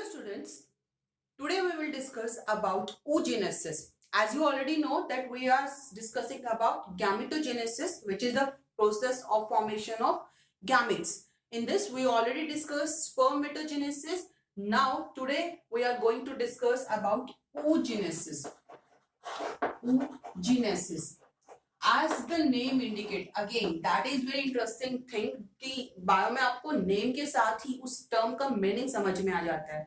students, today we will discuss about oogenesis. As you already know that we are discussing about gametogenesis, which is the process of formation of gametes. In this we already discussed spermatogenesis. Now today we are going to discuss about oogenesis. Oogenesis. As the name indicate, again that is very interesting thing कि bio में आपको name के साथ ही उस term का meaning समझ में आ जाता है.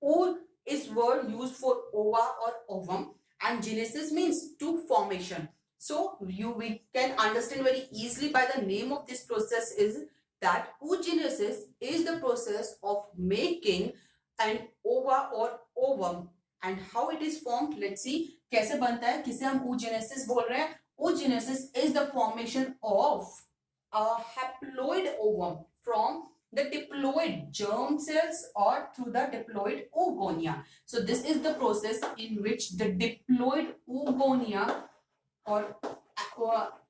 Ooh is word used for ova or ovum, and genesis means to formation. So we can understand very easily by the name of this process is that oogenesis is the process of making an ova or ovum. And how it is formed, let's see कैसे बनता है, किसे हम oogenesis बोल रहे हैं. Oogenesis is the formation of a haploid ovum from the diploid germ cells or through the diploid oogonia. So this is the process in which the diploid oogonia, or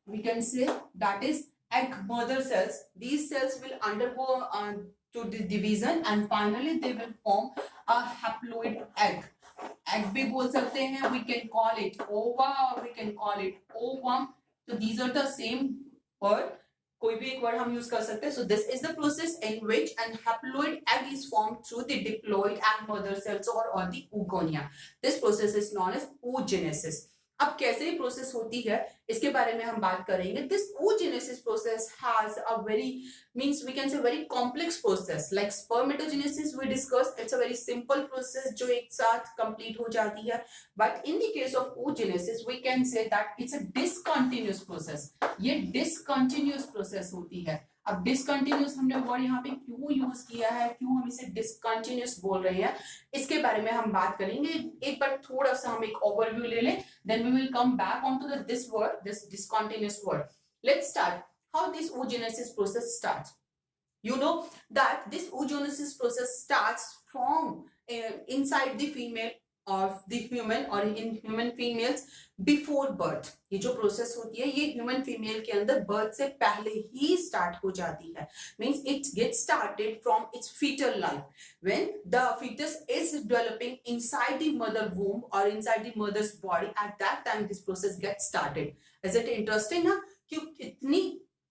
we can say that is egg mother cells, these cells will undergo to the division and finally they will form a haploid egg. Egg भी बोल सकते हैं, we can call it ova or we can call it ovum. So these are the same word, कोई भी एक word हम use कर सकते हैं. So this is the process in which an haploid egg is formed through the diploid egg mother cells or the oogonia. This process is known as oogenesis. अब कैसे process होती है इसके बारे में हम बात करेंगे. This oogenesis process has a very means we can say very complex process. Like spermatogenesis we discussed, it's a very simple process जो एक साथ complete हो जाती है. But in the case of oogenesis we can say that it's a discontinuous process. ये discontinuous process होती है. अब डिसकंटिन्यूस हमने वर्ड यहाँ पे क्यों यूज किया है, क्यों हम इसे डिसकंटिन्यूस बोल रहे हैं, इसके बारे में हम बात करेंगे. एक बार थोड़ा सा हम एक ओवरव्यू ले लें, then we will come back onto this word, this discontinuous word. Let's start how this oogenesis process starts. You know that this oogenesis process starts from inside the female of the human or in human females before birth. ये जो process होती है ये human female के अंदर birth से पहले ही start हो जाती है. Means it gets started from its foetal life when the fetus is developing inside the mother womb or inside the mother's body. At that time this process gets started. Is it interesting ना कि कितनी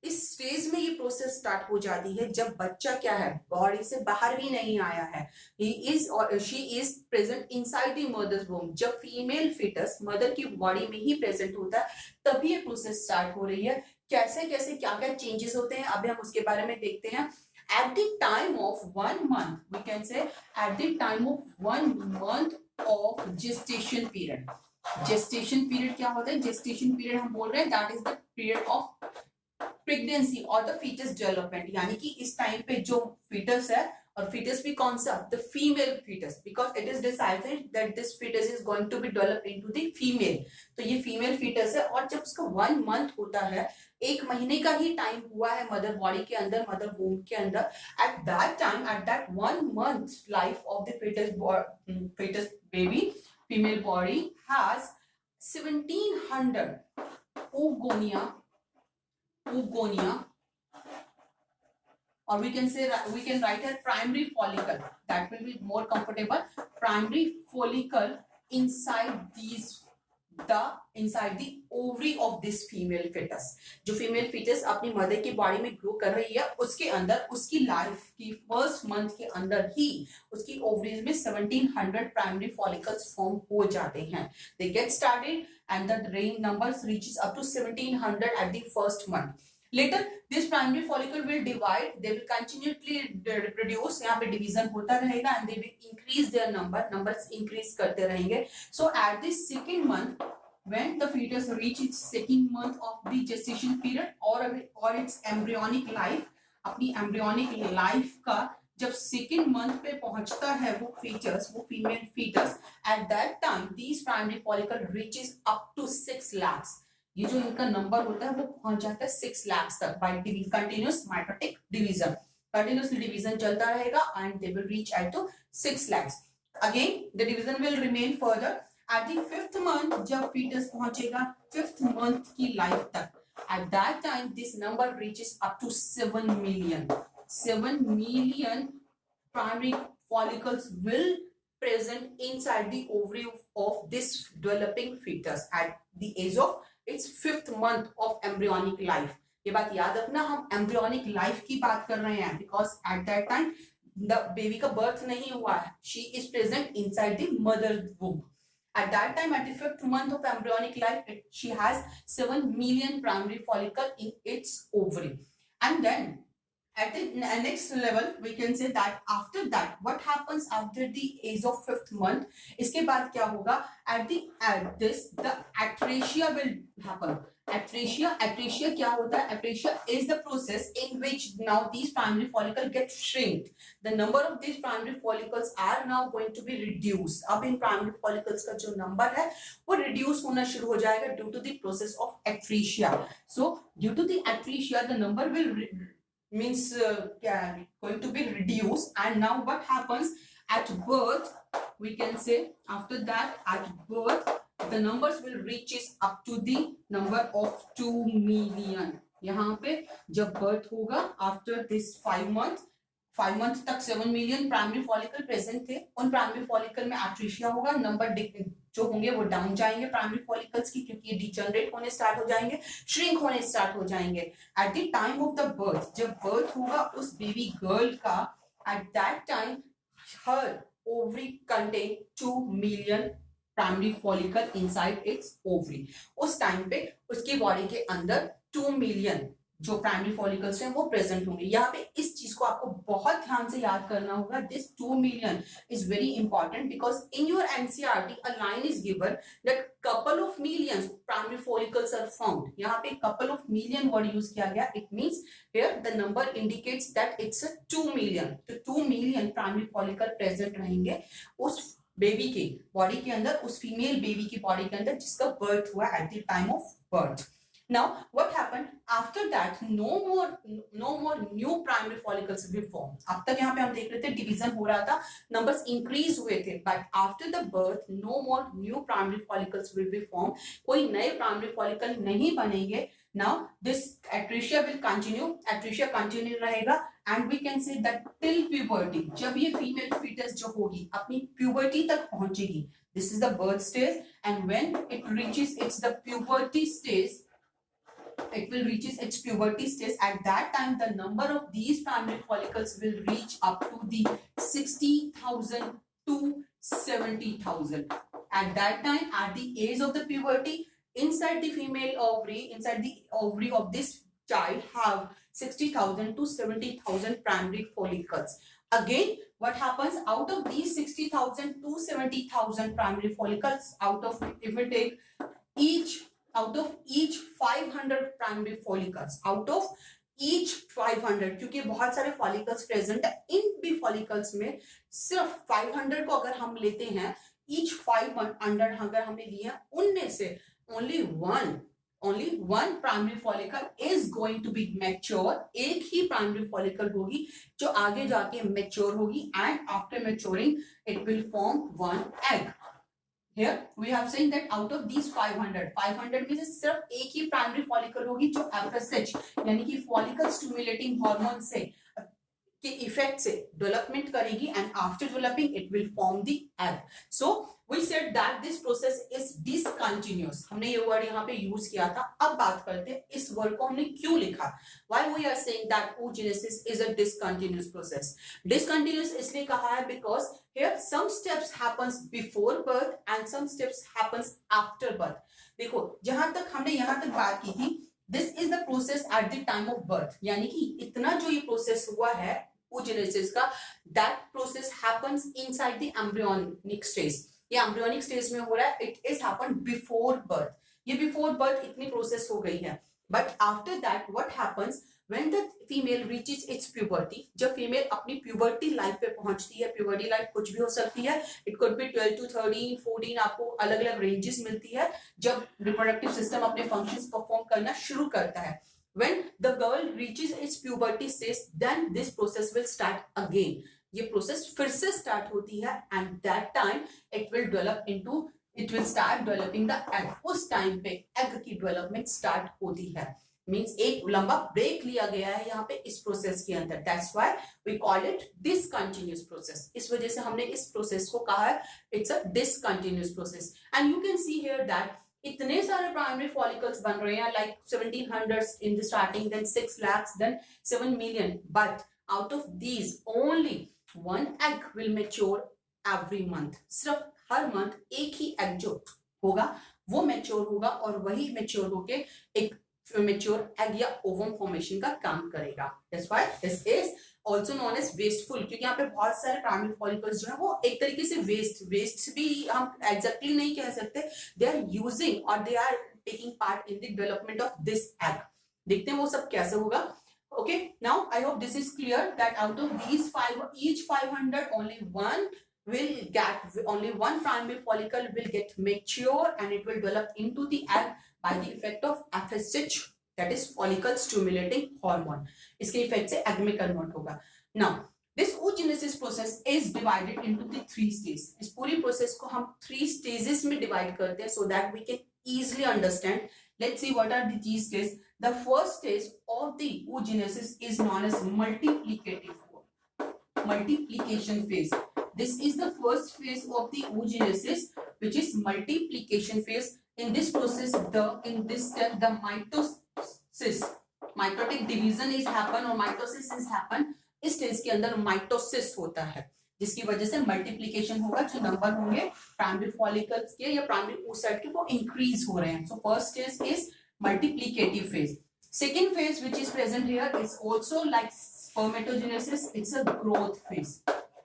इस stage में ये process start हो जाती है जब बच्चा क्या है, बॉडी से बाहर भी नहीं आया है. ही इज और she is present inside the mother's womb. जब फीमेल फिटस मदर की बॉडी में ही प्रेजेंट होता है तभी ये प्रोसेस स्टार्ट हो रही है. कैसे कैसे क्या क्या चेंजेस होते हैं अभी हम उसके बारे में देखते हैं. At the time of 1 month, we can say at the time of 1 month of gestation period. Gestation period क्या होता है, gestation period हम बोल रहे हैं that is the period of pregnancy और द फीटस डेवलपमेंट. यानी कि इस टाइम पे जो फीटस है, और फीटस भी कौन सा, the female foetus, because it is decided that this foetus is going to be develop into the female. तो ये फीमेल फीटस है और जब उसका 1 मंथ होता है, 1 महीने का ही टाइम हुआ है मदर बॉडी के अंदर, मदर वूम के अंदर. At that time, at that 1 month life of the foetus baby, female body has 1700 oogonia, or we can say we can write a primary follicle, that will be more comfortable. Primary follicle inside the ovary of this female fetus. जो female fetus अपनी mother की body में grow कर रही है उसके अंदर, उसकी लाइफ की फर्स्ट मंथ के अंदर ही उसकी ओवरीज में 1700 प्राइमरी फॉलिकल्स फॉर्म हो जाते हैं. They get started and the range numbers reaches up to 1700 at the first month. Later this primary follicle will divide, they will continuously reproduce, यहाँ पे डिवीजन होता रहेगा and they will increase their numbers increase करते रहेंगे. So at the second month, when the fetus reach its second month of the gestation period or its embryonic life, अपनी embryonic life का जब second month पे पहुंचता है वो foetus, वो female foetus, at that time this primary follicle reaches up to 6 lakhs. ये जो इनका नंबर होता है वो पहुंच जाता है 6 lakhs तक by continuous mitotic division. Continuously division चलता रहेगा and they will reach at to 6 lakhs. Again the division will remain further. At the 5th month जब फीटस पहुंचेगा 5th मंथ की लाइफ तक, at that time this number reaches up to 7 million. 7 million primary follicles will present inside the ovary of this developing fetus at the age of its 5th month of embryonic life. ये बात याद रखना, हम embryonic life की बात कर रहे हैं because at that time the baby का बर्थ नहीं हुआ है. She is present inside the mother womb. At that time, at the 5th month of embryonic life, she has 7 million primary follicle in its ovary. And then at the next level, we can say that after that, what happens after the age of 5th month? इसके बाद क्या होगा? At this, the atresia will happen. Atresia क्या होता है? Atresia is the process in which now these primary follicles get shrinked. The number of these primary follicles are now going to be reduced. अब इन primary follicles का जो number है वो reduce होना शुरू हो जाएगा due to the process of atresia. So due to the atresia, the number will going to be reduced. And now what happens at birth? We can say after that at birth the numbers will reaches up to the number of 2 million. यहाँ पे जब birth होगा after this 5 months तक 7 million primary follicle present थे. उन primary follicle में एट्रीशिया होगा, number जो होंगे वो डाउन जाएंगे प्राइमरी फॉलिकल्स की, क्योंकि ये डिजनरेट होने स्टार्ट हो जाएंगे, श्रिंक होने स्टार्ट हो जाएंगे. At the time of the birth, जब बर्थ होगा उस बेबी गर्ल का, eight that time her ovary contain 2 million primary follicle inside it's ovary. उस टाइम पे उसकी बॉडी के अंदर 2 मिलियन जो प्राइमरी फॉलिकल्स हैं वो प्रेजेंट होंगे. यहाँ पे इस चीज को आपको बहुत ध्यान से याद करना होगा. This 2 million is very important because in your NCERT a line is given that couple of millions primary follicles are found. यहाँ पे couple of million word use किया गया. It means here the number indicates that it's a 2 million. तो 2 million primary follicle present रहेंगे उस baby के body के अंदर, उस फीमेल बेबी की बॉडी के अंदर जिसका बर्थ हुआ at the time of birth. Now what happened after that? No more new primary follicles will be formed. अब तक यहाँ पे हम देख रहे थे डिवीजन हो रहा था, नंबर्स इंक्रीज हुए थे, but after the birth no more new primary follicles will be formed. कोई नए प्राइमरी फॉलिकल नहीं बनेंगे. Now this atresia will continue. Atresia continue रहेगा and we can say that till puberty, जब ये फीमेल फीटस जो होगी अपनी प्यूबर्टी तक पहुंचेगी, this is the birth stage, and when it reaches its the puberty stage, it will reaches its puberty stage. At that time the number of these primary follicles will reach up to the 60,000 to 70,000. At that time, at the age of the puberty, inside the female ovary, inside the ovary of this child have 60,000 to 70,000 primary follicles. Again, what happens out of these 60,000 to 70,000 primary follicles, out of each 500 primary follicles, out of each 500, क्योंकि बहुत सारे follicles present है, इन भी follicles में सिर्फ 500 को अगर हम लेते हैं, each 500 अगर हमने लिया, उनमें से only one primary follicle is going to be mature. एक ही primary follicle होगी जो आगे जाके mature होगी, and after maturing it will form one egg. Here we have saying that out of these 500 में से सिर्फ एक ही प्राइमरी फॉलिकल होगी जो FSH यानी कि फॉलिकल स्टिमुलेटिंग हार्मोन से के इफेक्ट से डेवलपमेंट करेगी, and after developing it will form the egg. So we said that this process is discontinuous. हमने ये वर्ड यहाँ पे यूज किया था. अब बात करते हैं इस वर्ड को हमने क्यों लिखा. Why we are saying that oogenesis is a discontinuous process. Discontinuous इसलिए कहा है because here some steps happens before birth and some steps happens after birth. देखो जहां तक हमने यहां तक बात की थी, this is the process at the time of birth, यानी कि इतना जो ये प्रोसेस हुआ है oogenesis का, that process happens inside the embryonic stage. ये एम्ब्रियोनिक स्टेज में हो रहा है. It is happen before birth. ये बिफोर बर्थ इतनी प्रोसेस हो गई है. But after that what happens when the female reaches its puberty, जब फीमेल अपनी प्यूबर्टी लाइफ पे पहुंचती है, प्यूबर्टी लाइफ कुछ भी हो सकती है, इट कुड बी 12 to 13, 14, आपको अलग अलग रेंजेस मिलती है जब रिप्रोडक्टिव सिस्टम अपने फंक्शंस परफॉर्म करना शुरू करता है. When the girl reaches its puberty stage, then this process will start again. ये प्रोसेस फिर से स्टार्ट होती है, and that time it will start developing the egg. उस टाइम पे एग की डेवलपमेंट स्टार्ट होती है. मीन्स एक लंबा ब्रेक लिया गया है यहाँ पे इस प्रोसेस के अंदर, that's why we call it discontinuous process. इस वजह से हमने इस प्रोसेस को कहा है it's a discontinuous process. And you can see here that इतने सारे प्राइमरी फॉलिकल्स बन रहे हैं, like 1700 in the starting, then 6 lakhs, then 7 million, but out of these only one egg will mature every month। सिर्फ हर month एक ही egg जो होगा वो मैच्योर होगा और वही मैच्योर होके एक मैच्योर एग या ओवम फॉर्मेशन का काम करेगा। That's why this is also known as wasteful, क्योंकि यहाँ पे बहुत सारे प्राइमरी फॉलिकल्स जो है वो एक तरीके से वेस्ट भी हम एग्जैक्टली नहीं कह सकते, दे आर यूजिंग और they are taking part in the development of this egg. देखते हैं वो सब कैसे होगा। Okay, now I hope this is clear that out of these each 500 only one primary follicle will get mature and it will develop into the egg by the effect of FSH, that is follicle stimulating hormone। इसके effect से egg में convert होगा। Now this oogenesis process is divided into the 3 stages। इस पूरी process को हम 3 stages में divide करते हैं so that we can easily understand। Let's see what are the 3 stages। The first stage of the oogenesis is known as multiplication phase। This is the first phase of the oogenesis, which is multiplication phase। In this process, in this step, the mitotic division is happen or mitosis is happen। इस stage के अंदर mitosis होता है जिसकी वजह से multiplication होगा, जो नंबर होंगे प्राइमरी फॉलिकल्स के या प्राइमरी oocyte के वो इंक्रीज हो रहे हैं। So first stage is multiplicative phase। Second phase which is present here is also like spermatogenesis, it's a growth phase।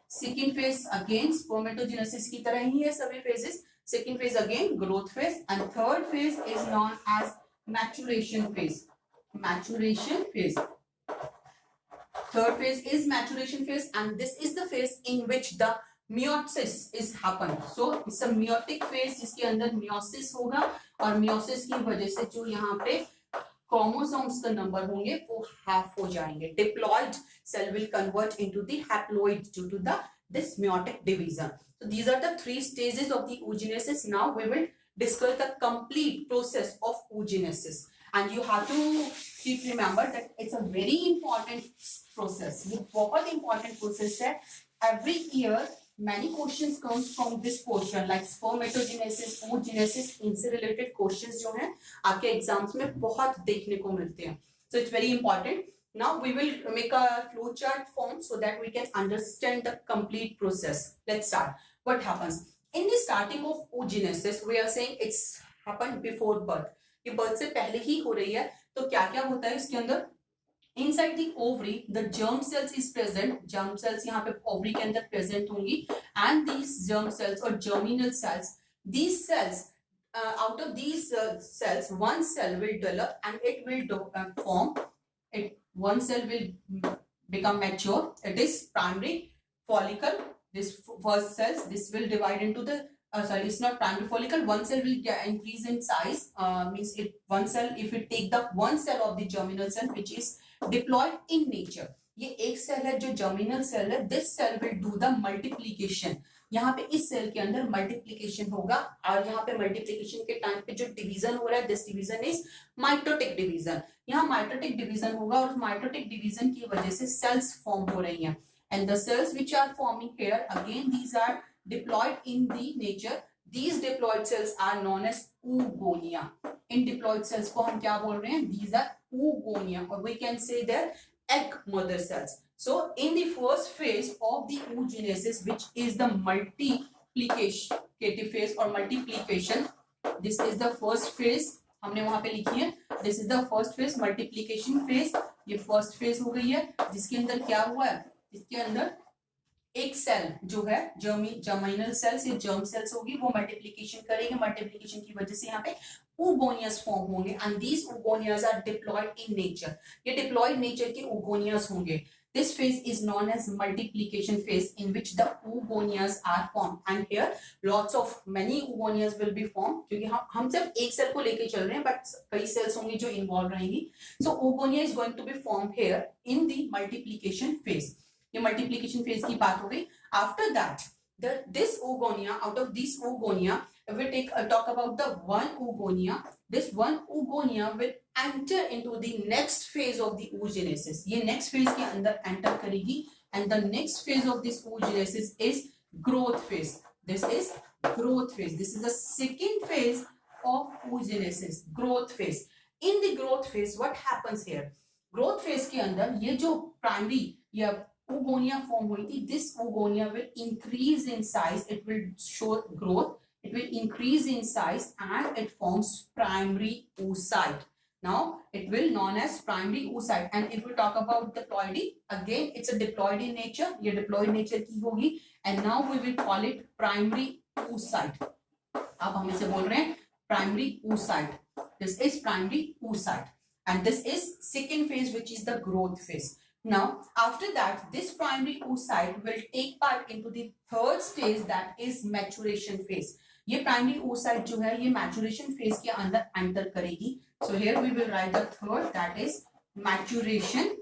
Second phase again spermatogenesis की तरह ही है सभी phases। Second phase again growth phase and third phase is known as maturation phase। Maturation phase, third phase is maturation phase and this is the phase in which the meiosis is happen। So it's a meiotic phase जिसके अंदर meiosis होगा और meiosis की वजह से जो यहाँ पे chromosomes का नंबर होंगे वो हाफ हो जाएंगे। Diploid cell will convert into the haploid due to this meiotic division। So these are the 3 stages of the oogenesis। Now we will discuss the complete process of oogenesis and you have to keep remember that it's a very important process। ये बहुत important process है। Every year many questions comes from this portion like spermatogenesis, oogenesis, इनसे related questions जो हैं आपके exams में बहुत देखने को मिलते हैं। So it's very important। Now we will make a flow chart form so that we can understand the complete process। Let's start। What happens in the starting of oogenesis? We are saying it's happened before birth। ये birth से पहले ही हो रही है। तो क्या क्या होता है इसके अंदर? Inside the ovary, the germ cells is present। germ cells यहाँ पे ovary के अंदर present होंगी and these germ cells or germinal cells, these cells out of these cells one cell will develop and it will form it, one cell will become mature, it is primary follicle। This first cells, this will divide into the sorry, it's not primary follicle, one cell will increase in size, means it one cell, if it take the one cell of the germinal cell which is diploid in nature, ये एक cell है जो germinal cell है, this cell will do the multiplication. यहाँ पे इस cell के अंदर मल्टीप्लिकेशन होगा और यहाँ पे मल्टीप्लिकेशन के टाइम पे जो डिवीजन हो रहा है this division is mitotic division. यहाँ माइटोटिक डिवीजन होगा और माइटोटिक डिवीजन की वजह से सेल्स फॉर्म हो रही हैं and the cells which are forming here again these are diploid in the nature। These diploid cells are known as oogonia। In diploid cells को हम क्या बोल रहे हैं? These are oogonia or we can say they're egg mother cells। So in the first phase of the oogenesis which is the multiplicative phase or multiplication, this is the first phase हमने वहां पे लिखी है। This is the first phase multiplication phase। ये first phase हो गई है जिसके अंदर क्या हुआ है? इसके अंदर एक सेल जो है जर्मिनल सेल्स या जर्म सेल्स होगी वो मल्टीप्लिकेशन करेंगे, मल्टीप्लिकेशन की वजह से यहाँ पे oogonia फॉर्म होंगे and these oogonias are diploid in nature। ये diploid nature के oogonias होंगे। This phase is known as multiplication phase in which the oogonias are formed and here lots of many oogonias will be formed क्योंकि हम सिर्फ एक cell को लेके चल रहे हैं but कई सेल्स होंगी जो इन्वॉल्व रहेंगी। So oogonia is going to be formed here in the multiplication phase। ये मल्टीप्लिकेशन फेज की बात हो गई। After that this oogonia, out of this oogonia if we talk about the one oogonia, this one oogonia will enter into the next phase of the oogenesis. ये next phase के अंदर enter करेगी, and the next phase of this oogenesis is growth phase. This is growth phase. This is the second phase of oogenesis, growth phase. In the growth phase, what happens here? Growth phase के अंदर ये जो primary या oogonia form हुई थी, this oogonia will increase in size. It will show growth. It will increase in size and it forms primary oocyte. Now it will known as primary oocyte. And if we talk about diploidy, again it's a diploid in nature. ये diploid nature की होगी. And now we will call it primary oocyte. अब हम इसे बोल रहे हैं primary oocyte. This is primary oocyte. And this is second phase, which is the growth phase. Now, after that, this primary oocyte will take part into the third stage, that is maturation phase. ये primary oocyte जो है ये maturation phase के अंदर enter करेगी. So here we will write the third, that is maturation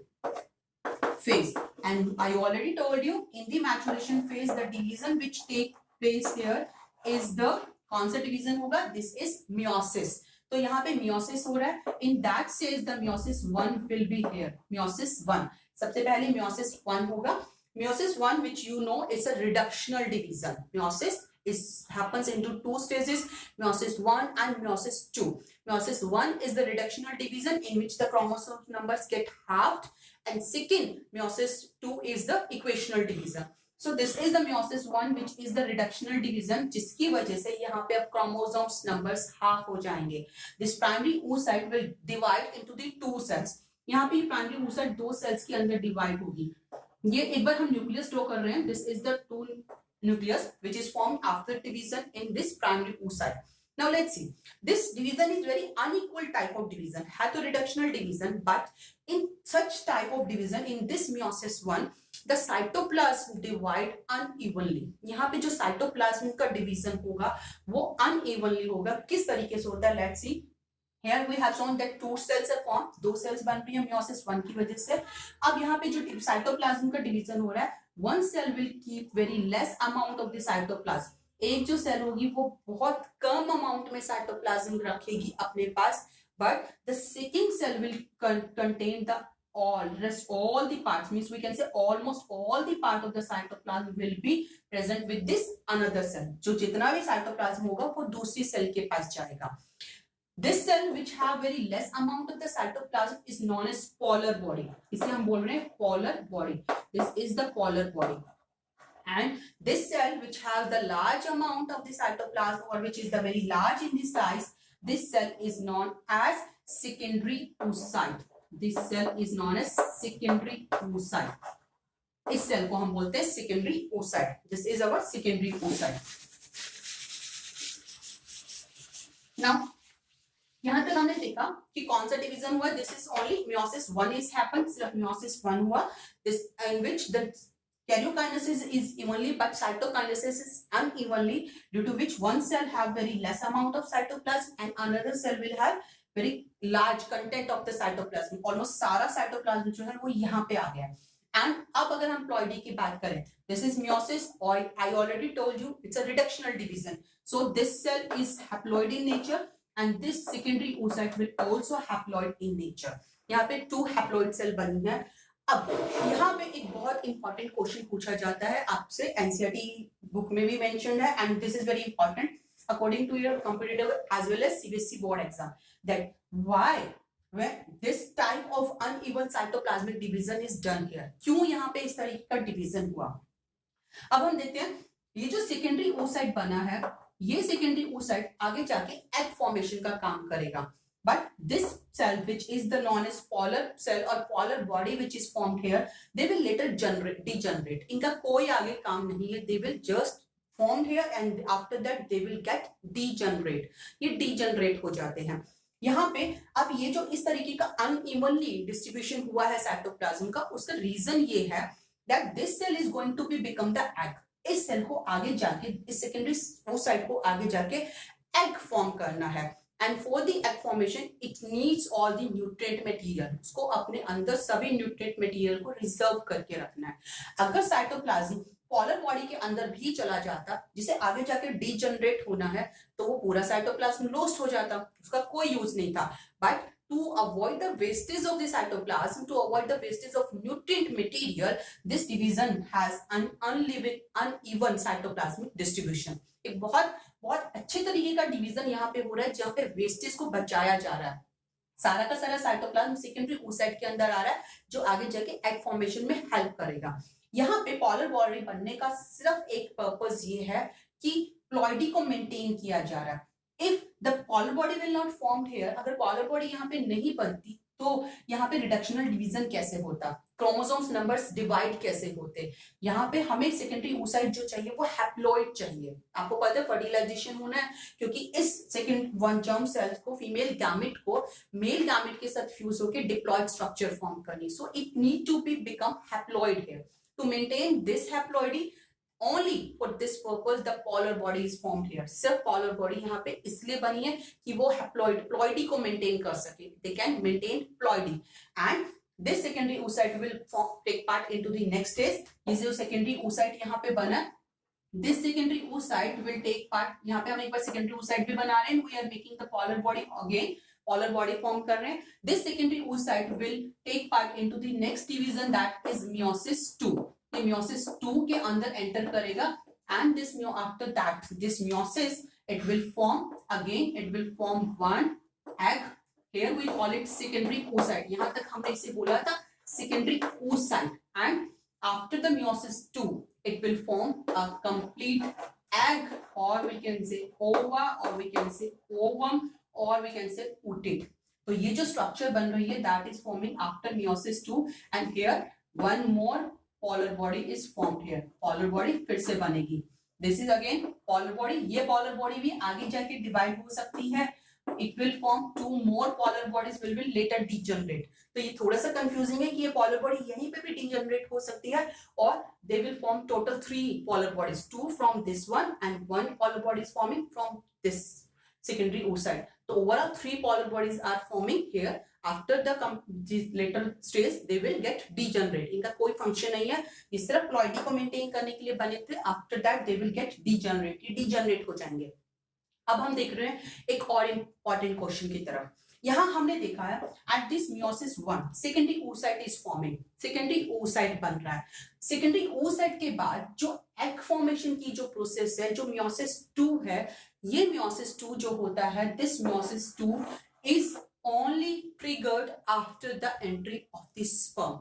phase. And I already told you in the maturation phase the division which take place here is the कौन सा division होगा? This is meiosis. तो यहाँ पे meiosis हो रहा है. In that stage the meiosis 1 will be here. Meiosis 1. सबसे पहले meiosis 1 होगा. Meiosis 1, which you know, is a reductional division. Meiosis happens into two stages, meiosis 1 and meiosis 2. Meiosis 1 is the reductional division in which the chromosome numbers get halved, and second meiosis 2 is the equational division. So this is the meiosis 1, which is the reductional division, जिसकी वजह से यहाँ पे अब chromosomes numbers half हो जाएंगे. This primary oocyte will divide into the two cells. यहाँ पे primary oocyte दो cells के अंदर divide होगी. ये एक बार हम nucleus draw कर रहे हैं. This is the two nucleus which is formed after division in this primary oocyte. Now let's see. This division is very unequal type of division. है तो reductional division, but in such type of division in this meiosis 1, the cytoplasm divide unevenly. यहाँ पे जो cytoplasm का division होगा वो unevenly होगा. किस तरीके से होता है? Let's see. Here we have shown that two cells are formed. दो cells बन रही है meiosis 1 की वजह से. अब यहाँ पे जो cytoplasm का division हो रहा है, one cell will keep very less amount of the cytoplasm. एक जो सेल होगी वो बहुत कम अमाउंट में cytoplasm रखेगी अपने पास, but the second cell will contain the all the parts, means we can say almost all the part of the cytoplasm will be present with this another cell. जो जितना भी cytoplasm होगा वो दूसरी cell के पास जाएगा. This cell which have very less amount of the cytoplasm is known as polar body. इसे हम बोल रहे हैं polar body. This is the polar body. And this cell which have the large amount of the cytoplasm, or which is the very large in the size, this cell is known as secondary oocyte. This cell is known as secondary oocyte. इस cell को हम बोलते हैं secondary oocyte. This is our secondary oocyte. Now यहाँ तक हमने देखा कि कौन सा डिवीजन हुआ. This is only meiosis 1 is happened. सिर्फ meiosis 1 हुआ. This in which the karyokinesis is evenly, but cytokinesis is unevenly, due to which one cell have very less amount of cytoplasm and another cell will have very large content of the cytoplasm. Almost सारा cytoplasm जो है वो यहाँ पे आ गया है. And अब अगर हम ploidy की बात करें, this is meiosis, or I already told you it's a reductional division. So this cell is haploid in nature. And this secondary oocyte will also haploid in nature. यहाँ पे two haploid cell बनी है. अब यहाँ पे एक बहुत important question पूछा जाता है आपसे, NCERT book में भी mentioned है, and this is very important according to your competitive as well as CBSE board exam, that why when this type of uneven cytoplasmic division is done here, क्यों यहाँ पे इस तरीके का division हुआ. अब हम देखते हैं ये जो secondary oocyte बना है, ये सेकेंडरी oocyte आगे जाके एग फॉर्मेशन का काम करेगा. But this cell which is the non age polar cell और polar body which is formed here, they will later degenerate. इनका कोई आगे काम नहीं है. They will just formed here and after that they will get degenerate. ये degenerate हो जाते हैं. यहाँ पे अब ये जो इस तरीके का अनइवनली डिस्ट्रीब्यूशन हुआ है साइटोप्लाज्म का, उसका रीजन ये है that this cell is going to be become the egg. इस सेल को आगे जाके, इस सेकेंडरी oocyte को आगे जाके एग फॉर्म करना है. And for the egg formation it needs all the nutrient material. उसको अपने अंदर सभी न्यूट्रिएंट मटेरियल को रिजर्व करके रखना है. अगर साइटोप्लाज्म पोलर बॉडी के अंदर भी चला जाता, जिसे आगे जाके डीजनरेट होना है, तो वो पूरा साइटोप्लाज्म लॉस्ट हो जाता, उसका कोई यूज नहीं था. But to avoid the wastage of the cytoplasm, to avoid the wastage of nutrient material, this division has an uneven cytoplasmic distribution. एक बहुत बहुत अच्छे तरीके का डिवीजन यहाँ पे हो रहा है, जहाँ पे वेस्टेज को बचाया जा रहा है. सारा का सारा साइटोप्लाज्म सेकेंडरी oocyte के अंदर आ रहा है, जो आगे जाके एग फॉर्मेशन में हेल्प करेगा. यहाँ पे पोलर बॉडी बनने का सिर्फ एक पर्पस ये है कि प्लॉइडी को मेंटेन किया जा रहा है. If the polar body will not formed here, अगर polar body यहाँ पे नहीं बनती तो यहाँ पे रिडक्शनल डिवीजन कैसे होता, क्रोमोसोम्स नंबर्स डिवाइड कैसे होते. यहाँ पे हमें सेकेंडरी oocyte जो चाहिए वो हैप्लॉइड चाहिए. आपको पता है फर्टिलाइजेशन होना है, क्योंकि इस सेकेंड वन जर्म सेल्स को फीमेल गैमेट को मेल गैमेट के साथ फ्यूज होकर डिप्लॉइड स्ट्रक्चर फॉर्म करनी. So it need to be become haploid here. To maintain this haploidy, only for this purpose the polar body is formed here. सिर्फ polar body यहाँ पे इसलिए बनी है कि वो ploidy को maintain कर सके. They can maintain ploidy, and this secondary oocyte will take part into the next stage. ये जो secondary oocyte यहाँ पे बना, this secondary oocyte will take part. यहाँ पे हम एक बार secondary oocyte भी बना रहे हैं. We are making the polar body again. Polar body form कर रहे हैं. This secondary oocyte will take part into the next division, that is meiosis 2. ये meiosis 2 के अंदर एंटर करेगा, and this after that this meiosis it will form again, it will form one egg. Here we call it secondary oocyte. यहाँ तक हमने इसे बोला था secondary oocyte, and after the meiosis 2 it will form a complete egg, or we can say ova, or we can say ovum, or we can say oocyte. तो ये जो structure बन रही है that is forming after meiosis 2, and here one more polar body is formed here. polar body फिर से बनेगी. This is again polar body. ये polar body भी आगे जाके डिवाइड हो सकती है. It will form two more polar bodies will be later degenerate. तो ये थोड़ा सा कंफ्यूजिंग है कि ये polar body यहीं पे भी degenerate हो सकती है, और they will form total 3 polar bodies, 2 from this one and 1 polar body is forming from this secondary oocyte. So overall 3 polar bodies are forming here. After the later stage they will get degenerate. इनका कोई function नहीं है, ये सिर्फ ploidy को maintain करने के लिए बने थे. After that they will get degenerate, ये डीजनरेट हो जाएंगे. अब हम देख रहे हैं एक और इंपॉर्टेंट क्वेश्चन की तरफ. यहाँ हमने देखा है at this meiosis 1 secondary oocyte is forming, secondary oocyte बन रहा है. सेकेंडरी oocyte के बाद जो एग फॉर्मेशन की जो प्रोसेस है, जो meiosis 2 है, ये meiosis 2 जो होता है, this meiosis 2 is only triggered after the entry of the sperm.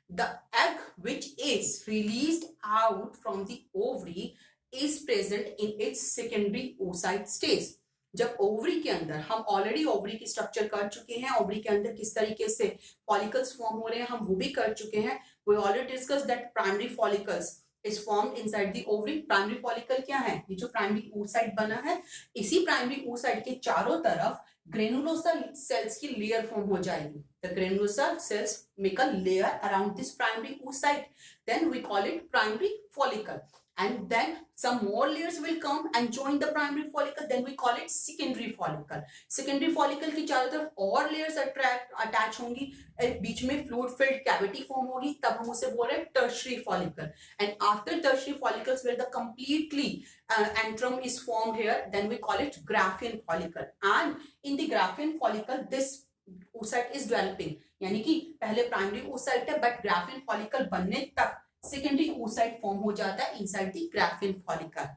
The egg which is released out from the ovary is present in its secondary oocyte stage. जब ओवरी के अंदर, हम ऑलरेडी ओवरी की structure कर चुके हैं, ovary के अंदर किस तरीके से फॉलिकल्स फॉर्म हो रहे हैं हम वो भी कर चुके हैं. We already discussed that primary follicles is formed inside the ovary. Primary follicle क्या है, ये जो प्राइमरी oocyte बना है, इसी प्राइमरी oocyte के चारों तरफ granulosa cells की लेयर फॉर्म हो जाएगी. The granulosa cells make a layer around this primary oocyte. Then we call it primary follicle. And then some more layers will come and join the primary follicle. Then we call it secondary follicle. Secondary follicle की चारों तरफ और layers attach होंगी, बीच में fluid filled cavity form होगी, तब हम उसे बोल रहे हैं tertiary follicle. And after tertiary follicles where the completely antrum is formed here, then we call it Graafian follicle. And in the Graafian follicle this oocyte is developing. यानी कि पहले primary oocyte है, but Graafian follicle बनने तक secondary oocyte form हो जाता है inside the Graafian follicle,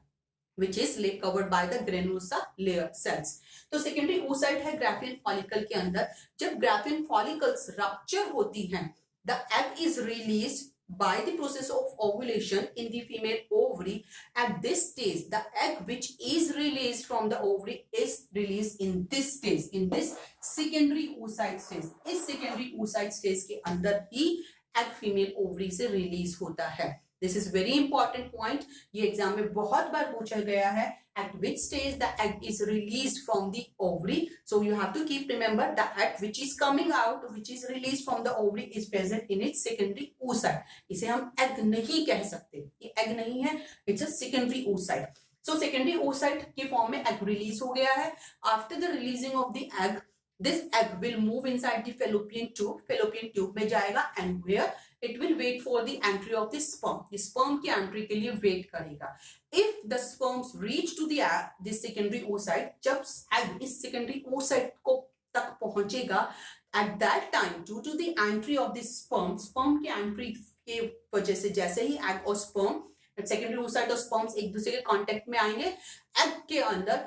which is covered by the granulosa layer cells. तो secondary oocyte है Graafian follicle के अंदर. जब Graafian follicles rupture होती हैं, the egg is released by the process of ovulation in the female ovary. At this stage, the egg which is released from the ovary is released in this stage, in this secondary oocyte stage. इस secondary oocyte stage के अंदर ही egg female ovary से release होता है. This is very important point. ये exam में बहुत बार पूछा गया है. At which stage the egg is released from the ovary? So you have to keep remember the egg which is coming out, which is released from the ovary, is present in its secondary oocyte. इसे हम egg नहीं कह सकते, ये egg नहीं है, it's a secondary oocyte. So secondary oocyte के form में egg release हो गया है. After the releasing of the egg, this egg will move inside the fallopian tube में जाएगा, and where it will wait for the entry of the sperm की entry के लिए wait करेगा. If the sperms reach to the secondary oocyte, जब egg इस secondary oocyte को तक पहुंचेगा, at that time due to the entry of the sperm की entry के वजह से जैसे ही egg और sperm सेकेंडरी oocyte और स्पर्म्स एक दूसरे के कांटेक्ट में आएंगे, एग के अंदर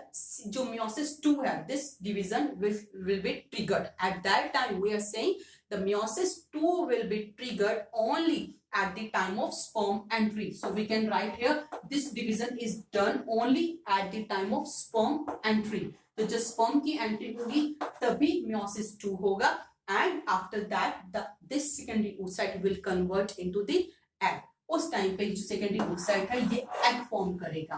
जो meiosis 2 है, this division will be triggered. At that time we are saying the meiosis 2 will be triggered only at the time of sperm entry. So we can write here this division is done only at the time of sperm entry. तो जब sperm की entry होगी तभी meiosis 2 होगा, and after that this secondary oocyte will convert into the egg. उस time पे जो secondary oocyte है ये एग फॉर्म करेगा,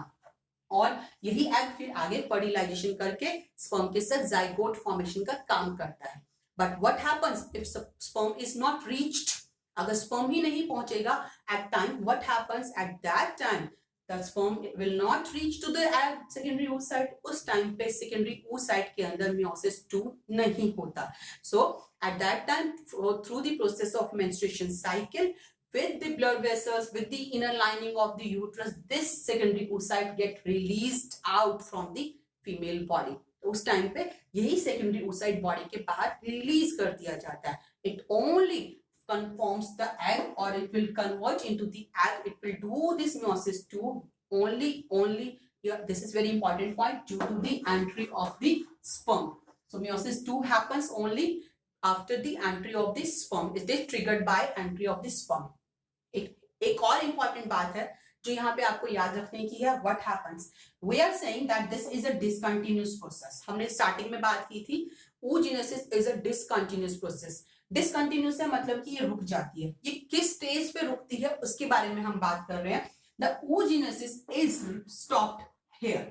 और यही एग फिर आगे फर्टिलाइजेशन करके स्पर्म के साथ जाइगोट फॉर्मेशन का काम करता है. But what happens if sperm is not reached, अगर स्पर्म ही नहीं पहुंचेगा at time, what happens at that time the sperm will not reach to the egg secondary oocyte. उस टाइम पे सेकेंडरी oocyte के अंदर meiosis 2 नहीं होता. So at that time through the process of menstruation cycle with the blood vessels, with the inner lining of the uterus, this secondary oocyte get released out from the female body. तो उस time पे यही secondary oocyte body के बाहर release कर दिया जाता है. It only conforms the egg, or it will convert into the egg. It will do this meiosis 2 only here. This is very important point, due to the entry of the sperm. So meiosis 2 happens only after the entry of the sperm. It is triggered by entry of the sperm. एक और important बात है जो यहाँ पे आपको याद रखने की है. What happens, we are saying that this is a discontinuous process. हमने स्टार्टिंग में बात की थी oogenesis is a discontinuous process. Discontinuous है मतलब कि ये रुक जाती है. ये किस स्टेज पे रुकती है उसके बारे में हम बात कर रहे हैं. The oogenesis is stopped here.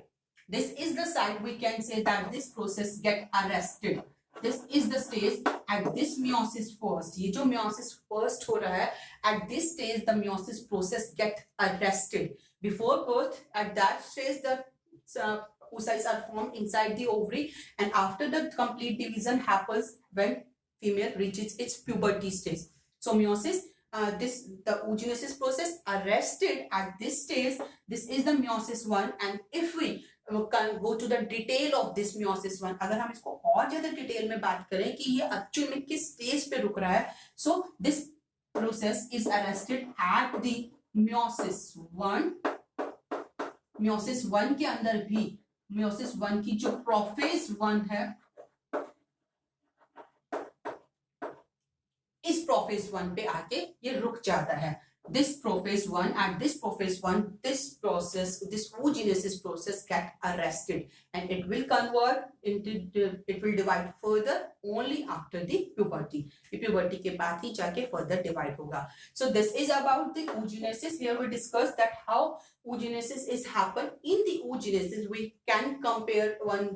This is the site we can say that this process get arrested. This is the stage at this meiosis first. ये जो meiosis first हो रहा है, at this stage the meiosis process get arrested. Before birth, at that stage the oocytes are formed inside the ovary, and after the complete division happens when female reaches its puberty stage. So meiosis, the oogenesis process arrested at this stage. This is the meiosis 1, and if we can go to the detail of this meiosis 1, अगर हम इसको और ज्यादा detail में बात करें कि ये एक्चुअल में किस स्टेज पे रुक रहा है, so this process is arrested at the meiosis 1. meiosis 1 के अंदर भी meiosis 1 की जो प्रोफेज 1 है, इस प्रोफेज 1 पे आके ये रुक जाता है. This prophase 1, at this prophase 1, this process, this oogenesis process get arrested, and it will convert into, it will divide further only after the puberty. The puberty के बाद ही जाके further divide होगा. So this is about the oogenesis. Here we discuss that how oogenesis is happen. In the oogenesis, we can compare one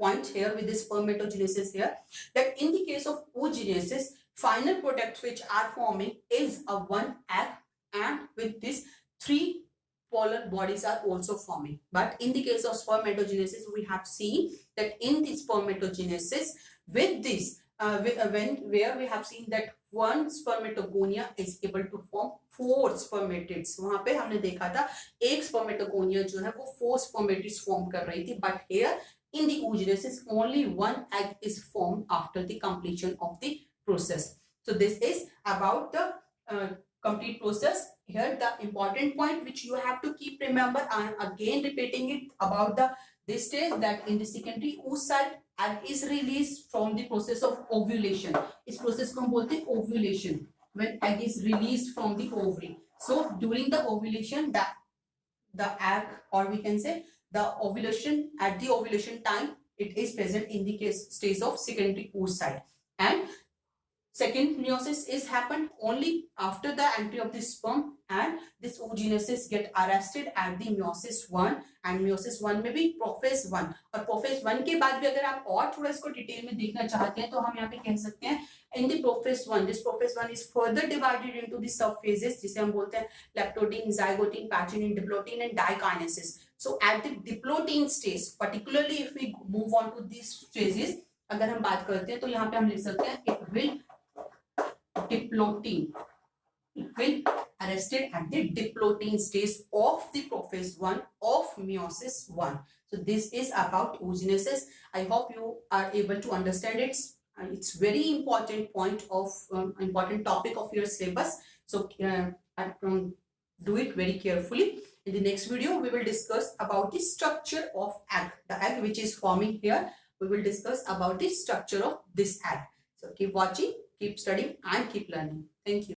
point here with this spermatogenesis here, that in the case of oogenesis, final products which are forming is a one egg, and with this 3 polar bodies are also forming. But in the case of spermatogenesis, we have seen that in the spermatogenesis, with this where we have seen that one spermatogonia is able to form 4 spermatids. वहां पे हमने देखा था एक spermatogonia जो है वो 4 spermatids form कर रही थी. But here in the oogenesis, only one egg is formed after the completion of the process. So this is about the complete process. Here the important point which you have to keep remember, I am again repeating it about this stage, that in the secondary oocyte egg is released from the process of ovulation. इस process को हम बोलते हैं ovulation, when egg is released from the ovary. So during the ovulation, the egg, or we can say the ovulation, at the ovulation time, it is present in the stage of secondary oocyte, and second meiosis is happened only after the entry of the sperm, and this oogenesis get arrested at the meiosis 1, and meiosis 1 में भी prophase 1, और prophase 1 के बाद भी अगर आप और थोड़ा इसको डिटेल में देखना चाहते हैं तो हम यहाँ पे कह सकते हैं in the prophase 1, this prophase 1 is further divided into the subphases जिसे हम बोलते हैं leptotene, zygote, pachynyne, diplotin and dikinesis. So at the diplotin stage, particularly if we move on to these stages, अगर हम बात करते हैं तो यहाँ पे हम लिख सकते हैं it will diplotin. It will arrested at the diplotin stage of the prophase 1 of meiosis 1. So this is about oogenesis. I hope you are able to understand it. It's very important point of important topic of your syllabus. So do it very carefully. In the next video, we will discuss about the structure of egg. The egg which is forming here, we will discuss about the structure of this egg. So keep watching, keep studying and keep learning. Thank you.